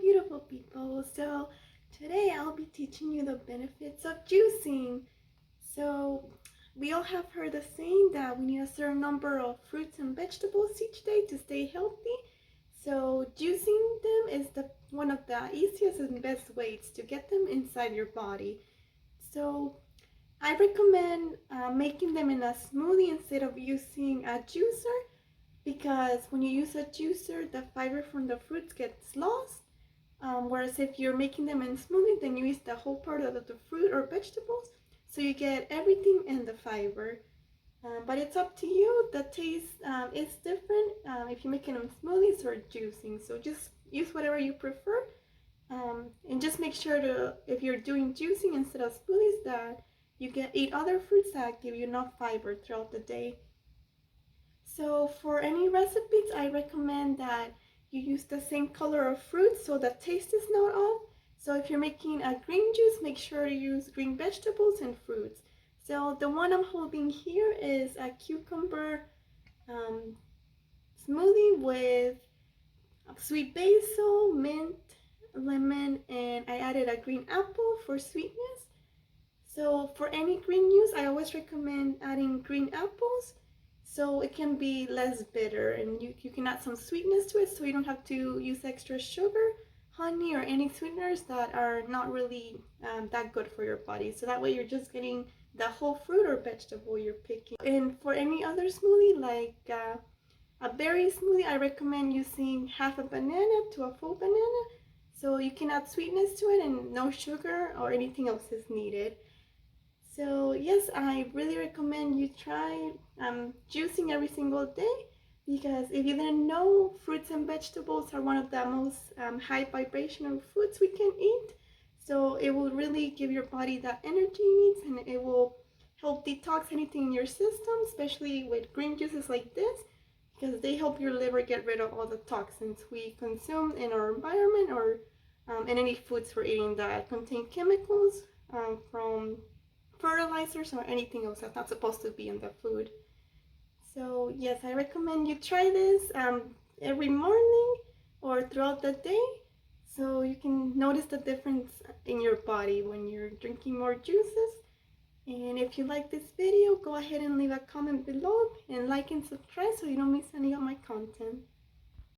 beautiful people. So today I'll be teaching you the benefits of juicing. So we all have heard the saying that we need a certain number of fruits and vegetables each day to stay healthy. So juicing them is one of the easiest and best ways to get them inside your body. So I recommend making them in a smoothie instead of using a juicer, because when you use a juicer, the fiber from the fruits gets lost. Whereas if you're making them in smoothie, then you use the whole part of the fruit or vegetables, so you get everything and the fiber. But it's up to you. The taste is different if you're making them smoothies or juicing. So just use whatever you prefer, and just make sure to, if you're doing juicing instead of smoothies, that you eat other fruits that give you enough fiber throughout the day. So for any recipes, I recommend that you use the same color of fruit so the taste is not off. So if you're making a green juice, make sure to use green vegetables and fruits. So the one I'm holding here is a cucumber um, smoothie with sweet basil, mint, lemon, and I added a green apple for sweetness. So for any green juice, I always recommend adding green apples so it can be less bitter, and you can add some sweetness to it so you don't have to use extra sugar, honey, or any sweeteners that are not really that good for your body. So that way you're just getting the whole fruit or vegetable you're picking. And for any other smoothie, like a berry smoothie, I recommend using half a banana to a full banana, so you can add sweetness to it and no sugar or anything else is needed. So yes, I really recommend you try juicing every single day, because if you didn't know, fruits and vegetables are one of the most high vibrational foods we can eat. So it will really give your body that energy it needs, and it will help detox anything in your system, especially with green juices like this, because they help your liver get rid of all the toxins we consume in our environment, or in any foods we're eating that contain chemicals from fertilizers or anything else that's not supposed to be in the food. So yes, I recommend you try this every morning or throughout the day, so you can notice the difference in your body when you're drinking more juices. And if you like this video, go ahead and leave a comment below and like and subscribe so you don't miss any of my content.